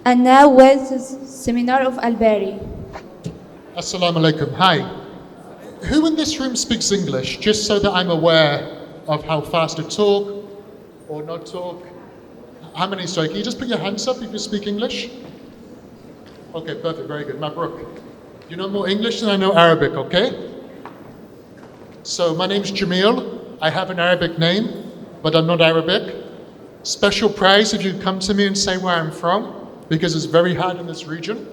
And now with the seminar of Alpari. Assalamu alaikum. Hi. Who in this room speaks English, just so that I'm aware of how fast to talk or not talk? How many? Sorry, can you just put your hands up if you speak English? Okay, perfect, very good. Mabruk. You know more English than I know Arabic, okay? So my name's Jamil. I have an Arabic name, but I'm not Arabic. Special prize if you come to me and say where I'm from, because it's very hard in this region.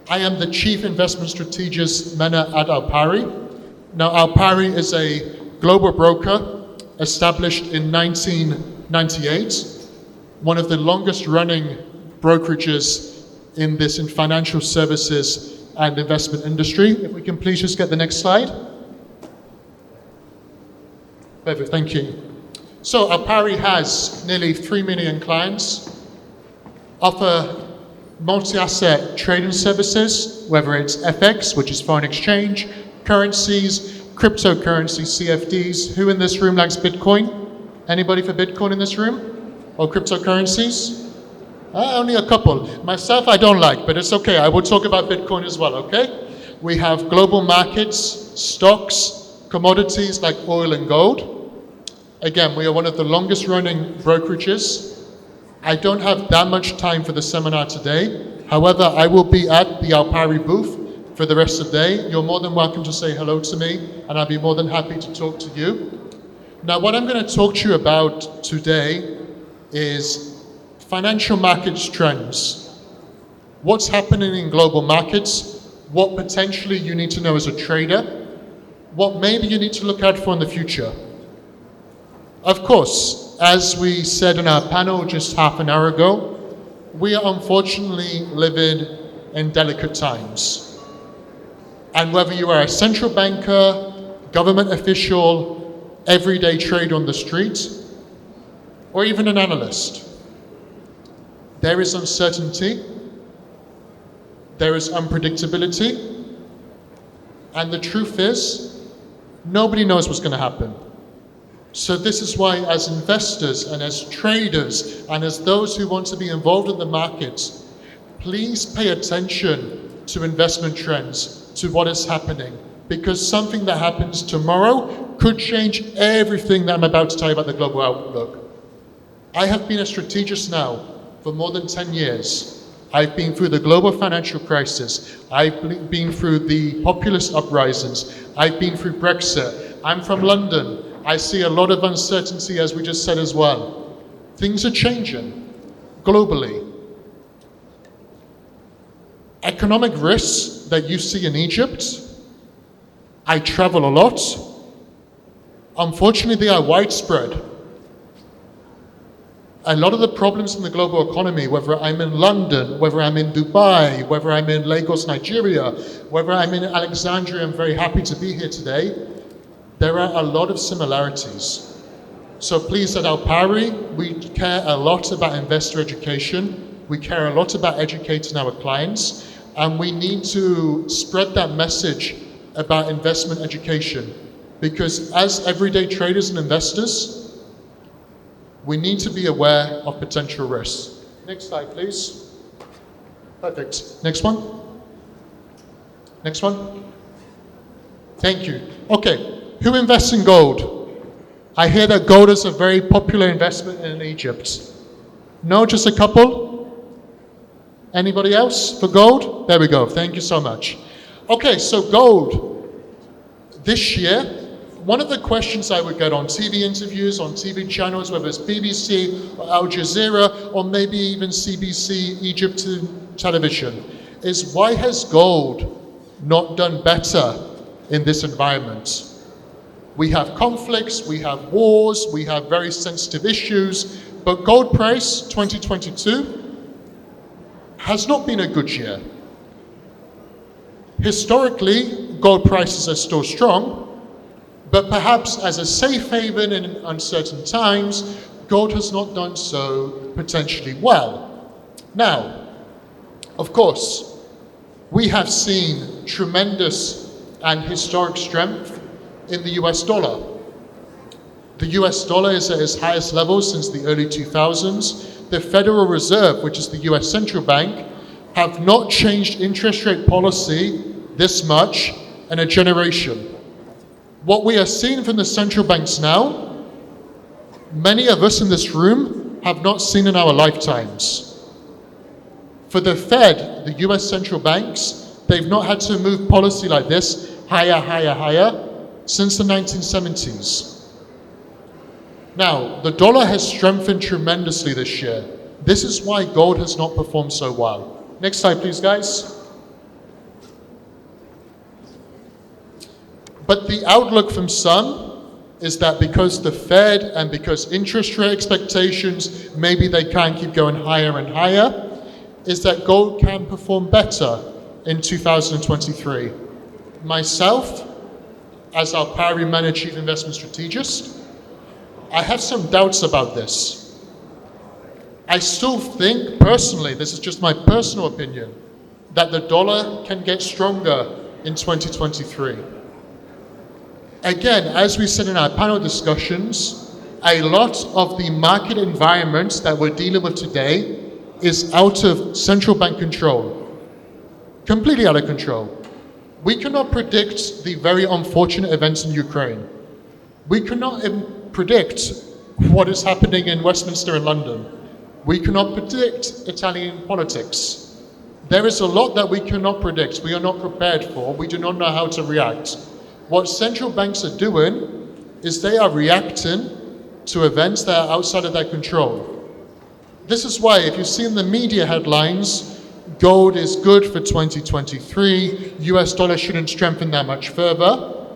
I am the Chief Investment Strategist Mena at Alpari. Now, Alpari is a global broker established in 1998, one of the longest running brokerages in financial services and investment industry. If we can please just get the next slide. Perfect, thank you. So Alpari has nearly 3 million clients, offer multi-asset trading services, whether it's FX, which is foreign exchange, currencies, cryptocurrency, CFDs. Who in this room likes Bitcoin? Anybody for Bitcoin in this room? Or cryptocurrencies? Only a couple. Myself, I don't like, but it's okay. I will talk about Bitcoin as well, okay? We have global markets, stocks, commodities like oil and gold. Again, we are one of the longest running brokerages. I don't have that much time for the seminar today. However, I will be at the Alpari booth for the rest of the day. You're more than welcome to say hello to me, and I'll be more than happy to talk to you. Now, what I'm going to talk to you about today is financial markets trends. What's happening in global markets? What potentially you need to know as a trader? What maybe you need to look out for in the future? Of course, as we said in our panel just half an hour ago, we are unfortunately living in delicate times. And whether you are a central banker, government official, everyday trader on the street, or even an analyst, there is uncertainty, there is unpredictability, and the truth is, nobody knows what's going to happen. So this is why, as investors and as traders and as those who want to be involved in the markets, please pay attention to investment trends, to what is happening, because something that happens tomorrow could change everything that I'm about to tell you about the global outlook. I have been a strategist now for more than 10 years. I've been through the global financial crisis. I've been through the populist uprisings. I've been through Brexit. I'm from London. I see a lot of uncertainty, as we just said as well. Things are changing globally. Economic risks that you see in Egypt, I travel a lot. Unfortunately, they are widespread. A lot of the problems in the global economy, whether I'm in London, whether I'm in Dubai, whether I'm in Lagos, Nigeria, whether I'm in Alexandria, I'm very happy to be here today, there are a lot of similarities. So please, at Alpari, we care a lot about investor education. We care a lot about educating our clients, and we need to spread that message about investment education, because as everyday traders and investors, we need to be aware of potential risks. Next slide, please. Perfect. Next one. Next one. Thank you. Okay. Who invests in gold? I hear that gold is a very popular investment in Egypt. No, just a couple? Anybody else for gold? There we go. Thank you so much. Okay, so gold. This year, one of the questions I would get on TV interviews, on TV channels, whether it's BBC or Al Jazeera, or maybe even CBC Egypt television, is why has gold not done better in this environment? We have conflicts, we have wars, we have very sensitive issues, but gold price 2022 has not been a good year. Historically, gold prices are still strong, but perhaps as a safe haven in uncertain times, gold has not done so potentially well. Now, of course, we have seen tremendous and historic strength in the US dollar. The US dollar is at its highest level since the early 2000s. the Federal Reserve, which is the US Central Bank, have not changed interest rate policy this much in a generation. What we are seeing from the central banks now, many of us in this room have not seen in our lifetimes. For the Fed, the US central banks, they've not had to move policy like this higher, higher, higher since the 1970s. Now, the dollar has strengthened tremendously this year. This is why gold has not performed so well. Next slide, please, guys. But the outlook from some is that because the Fed and because interest rate expectations, maybe they can keep going higher and higher, is that gold can perform better in 2023. Myself, as Alpari Man and Chief Investment Strategist, I have some doubts about this. I still think, personally, this is just my personal opinion, that the dollar can get stronger in 2023. Again, as we said in our panel discussions, a lot of the market environment that we're dealing with today is out of central bank control, completely out of control. We cannot predict the very unfortunate events in Ukraine. We cannot predict what is happening in Westminster and London. We cannot predict Italian politics. There is a lot that we cannot predict, we are not prepared for, we do not know how to react. What central banks are doing is they are reacting to events that are outside of their control. This is why, if you see in the media headlines, gold is good for 2023, US dollar shouldn't strengthen that much further.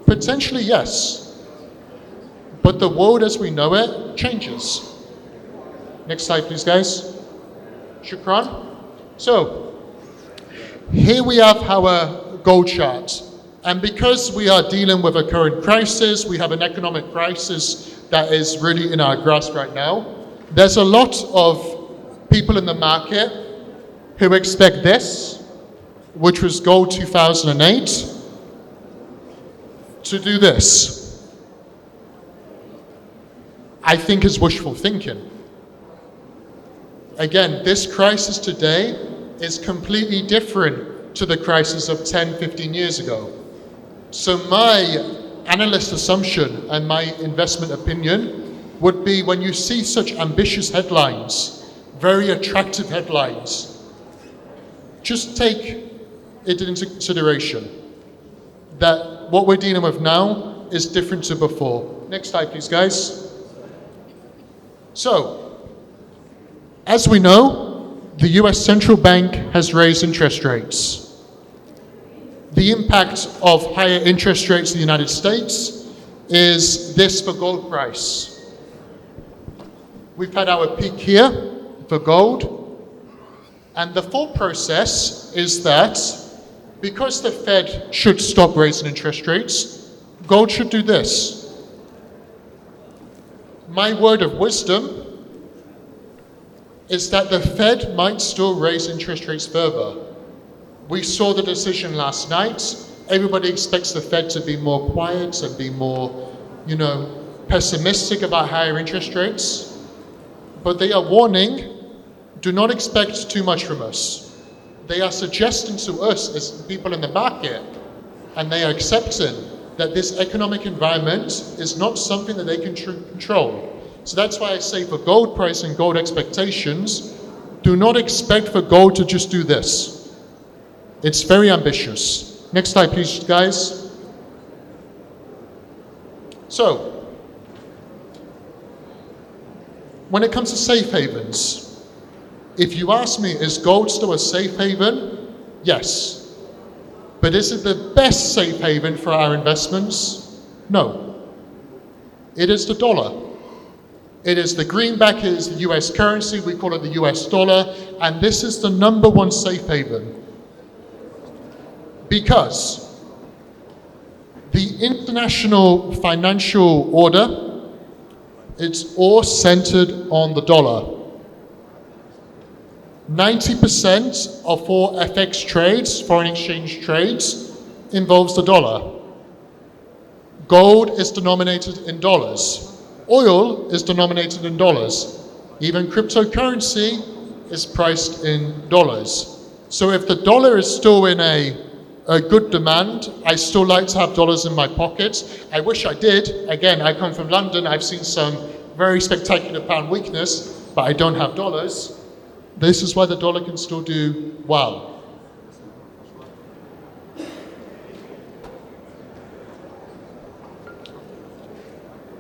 Potentially, yes. But the world as we know it changes. Next slide, please, guys. Shukran. So, here we have our gold chart. And because we are dealing with a current crisis, we have an economic crisis that is really in our grasp right now. There's a lot of people in the market who expect this, which was gold 2008, to do this. I think is wishful thinking. Again, this crisis today is completely different to the crisis of 10, 15 years ago. So my analyst assumption and my investment opinion would be, when you see such ambitious headlines, very attractive headlines, just take it into consideration that what we're dealing with now is different to before. Next slide, please, guys. So, as we know, the US Central Bank has raised interest rates. The impact of higher interest rates in the United States is this for gold price. We've had our peak here for gold, and the thought process is that because the Fed should stop raising interest rates, gold should do this. My word of wisdom is that the Fed might still raise interest rates further. We saw the decision last night. Everybody expects the Fed to be more quiet and be more, pessimistic about higher interest rates. But they are warning, do not expect too much from us. They are suggesting to us as people in the market, and they are accepting that this economic environment is not something that they can control. So that's why I say for gold price and gold expectations, do not expect for gold to just do this. It's very ambitious. Next slide, please, guys. So, when it comes to safe havens, if you ask me, is gold still a safe haven? Yes. But is it the best safe haven for our investments? No. It is the dollar. It is the greenback, it is the US currency, we call it the US dollar, and this is the number one safe haven. Because the international financial order, it's all centered on the dollar. 90% of all FX trades, foreign exchange trades, involves the dollar. Gold is denominated in dollars. Oil is denominated in dollars. Even cryptocurrency is priced in dollars. So if the dollar is still in a good demand, I still like to have dollars in my pocket. I wish I did. Again, I come from London. I've seen some very spectacular pound weakness, but I don't have dollars. This is why the dollar can still do well.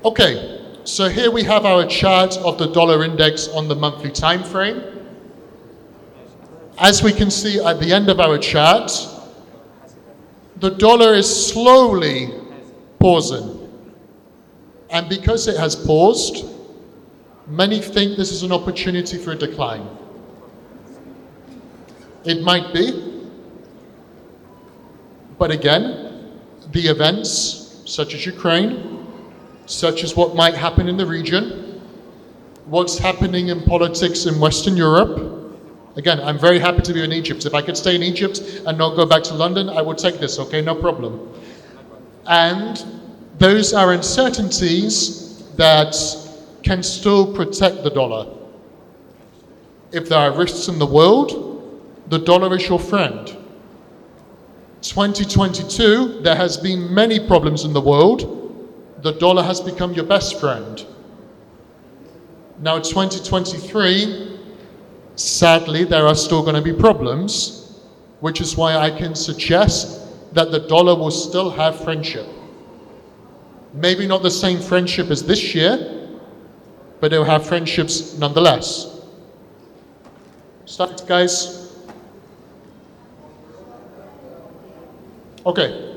Okay, so here we have our chart of the dollar index on the monthly time frame. As we can see at the end of our chart, the dollar is slowly pausing. And because it has paused, many think this is an opportunity for a decline. It might be, but again, the events such as Ukraine, such as what might happen in the region, what's happening in politics in Western Europe. Again, I'm very happy to be in Egypt. If I could stay in Egypt and not go back to London, I would take this, okay, no problem. And those are uncertainties that can still protect the dollar. If there are risks in the world, the dollar is your friend. 2022, there has been many problems in the world. The dollar has become your best friend. Now 2023, sadly, there are still going to be problems, which is why I can suggest that the dollar will still have friendship. Maybe not the same friendship as this year, but it will have friendships nonetheless. Start, guys. Okay,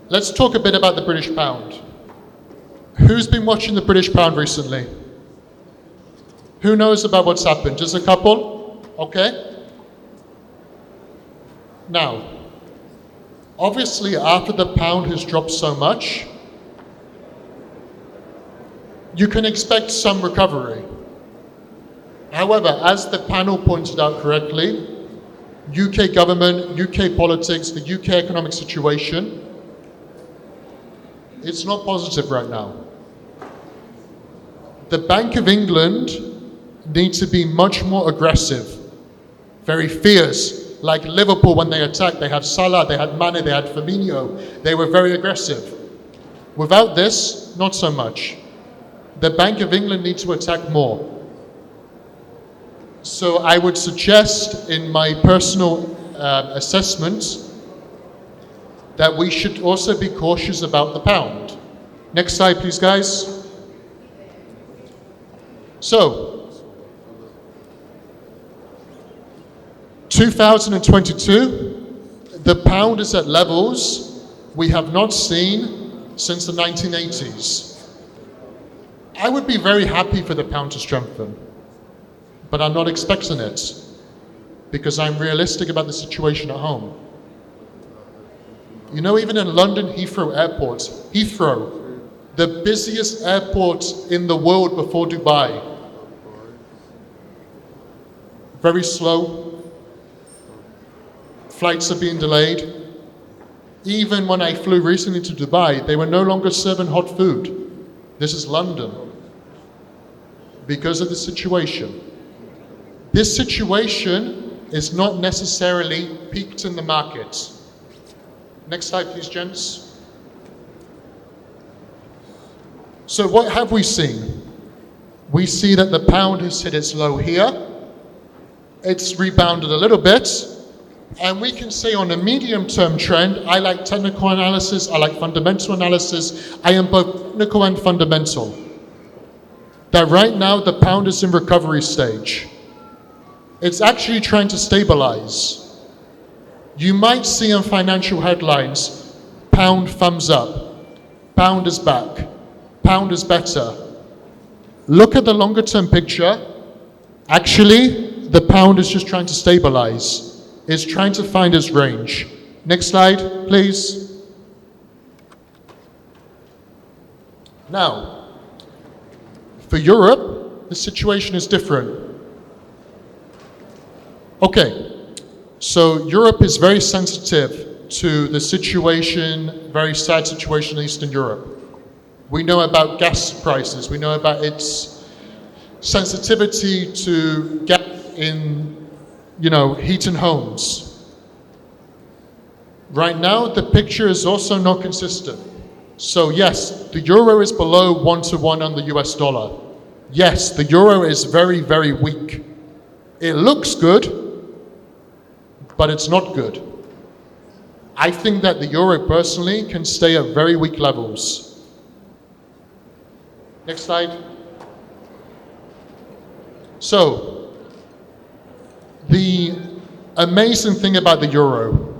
let's talk a bit about the British pound. Who's been watching the British pound recently? Who knows about what's happened? Just a couple? Okay. Now, obviously after the pound has dropped so much, you can expect some recovery. However, as the panel pointed out correctly, UK government, UK politics, the UK economic situation, it's not positive right now. The Bank of England needs to be much more aggressive, very fierce, like Liverpool when they attacked. They had Salah, they had Mane, they had Firmino. They were very aggressive. Without this, not so much. The Bank of England needs to attack more. So I would suggest, in my personal assessment, that we should also be cautious about the pound. Next slide, please, guys. So, 2022, the pound is at levels we have not seen since the 1980s. I would be very happy for the pound to strengthen, but I'm not expecting it because I'm realistic about the situation at home. You know, even in London Heathrow Airport, Heathrow, the busiest airport in the world before Dubai, very slow, flights are being delayed. Even when I flew recently to Dubai, they were no longer serving hot food. This is London, because of the situation. This situation is not necessarily peaked in the market. Next slide, please, gents. So what have we seen? We see that the pound has hit its low here. It's rebounded a little bit. And we can say on a medium-term trend, I like technical analysis, I like fundamental analysis. I am both technical and fundamental. That right now the pound is in recovery stage. It's actually trying to stabilize. You might see in financial headlines, pound thumbs up, pound is back, pound is better. Look at the longer term picture. Actually, the pound is just trying to stabilize. It's trying to find its range. Next slide, please. Now, for Europe, the situation is different. Okay, so Europe is very sensitive to the situation, very sad situation in Eastern Europe. We know about gas prices, we know about its sensitivity to gas in, heating homes. Right now, the picture is also not consistent. So yes, the euro is below 1-to-1 on the US dollar. Yes, the euro is very, very weak. It looks good, but it's not good. I think that the euro personally can stay at very weak levels. Next slide. So, the amazing thing about the euro,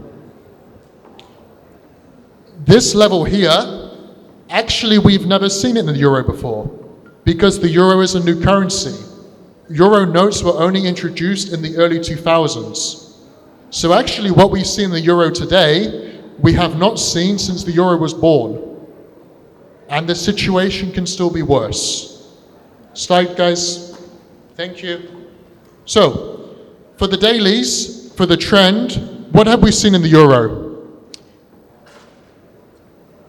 this level here, actually we've never seen it in the euro before, because the euro is a new currency. Euro notes were only introduced in the early 2000s. So actually what we see in the euro today, we have not seen since the euro was born. And the situation can still be worse. Slide, guys. Thank you. So, for the dailies, for the trend, what have we seen in the euro?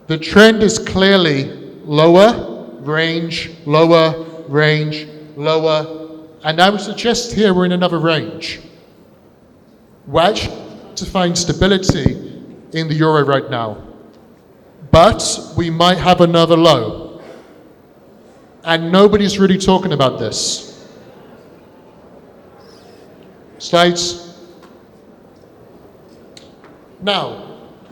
The trend is clearly lower, range, lower, range, lower, and I would suggest here we're in another range. We're actually to find stability in the euro right now, but we might have another low, and nobody's really talking about this. Slides. Now,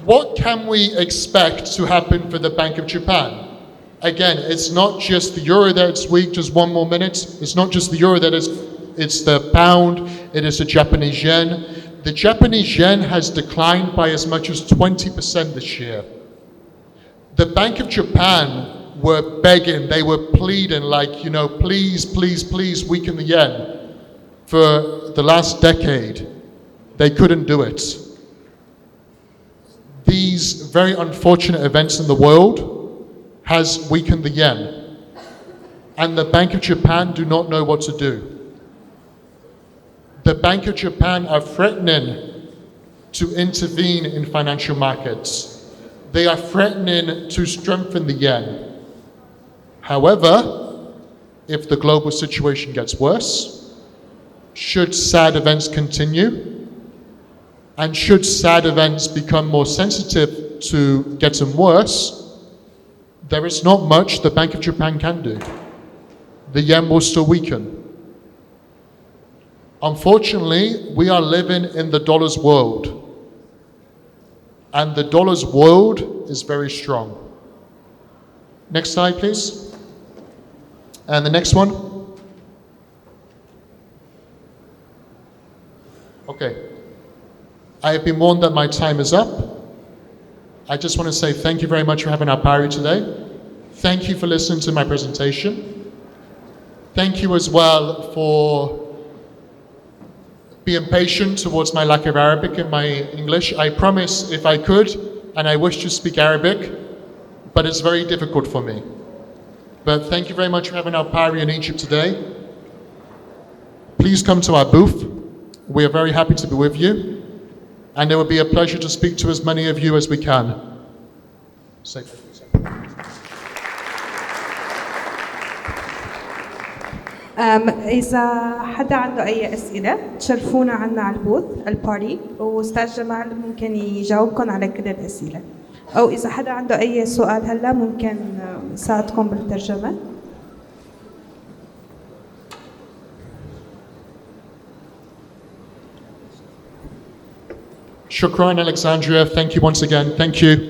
what can we expect to happen for the Bank of Japan? Again, it's not just the euro that's weak, just one more minute. It's not just the euro that is, it's the pound, it is the Japanese yen. The Japanese yen has declined by as much as 20% this year. The Bank of Japan were begging, they were pleading like, please, please, please weaken the yen. For the last decade, they couldn't do it. These very unfortunate events in the world has weakened the yen, and the Bank of Japan do not know what to do. The Bank of Japan are threatening to intervene in financial markets. They are threatening to strengthen the yen. However, if the global situation gets worse, should sad events continue, and should sad events become more sensitive to getting worse, there is not much the Bank of Japan can do. The yen will still weaken. Unfortunately, we are living in the dollar's world. And the dollar's world is very strong. Next slide, please. And the next one. Okay. I have been warned that my time is up. I just want to say thank you very much for having Alpari today. Thank you for listening to my presentation. Thank you as well for being patient towards my lack of Arabic and my English. I promise if I could, and I wish to speak Arabic, but it's very difficult for me. But thank you very much for having Alpari in Egypt today. Please come to our booth. We are very happy to be with you. And it will be a pleasure to speak to as many of you as we can. إذا حدا عنده أي أسئلة تشرفونا عنا على البوث الباري، وأستاذ جمال ممكن يجاوبكم على كل الأسئلة، أو إذا حدا عنده أي سؤال هلا ممكن نساعدكم بالترجمة. Shukran, Alexandria. Thank you once again. Thank you.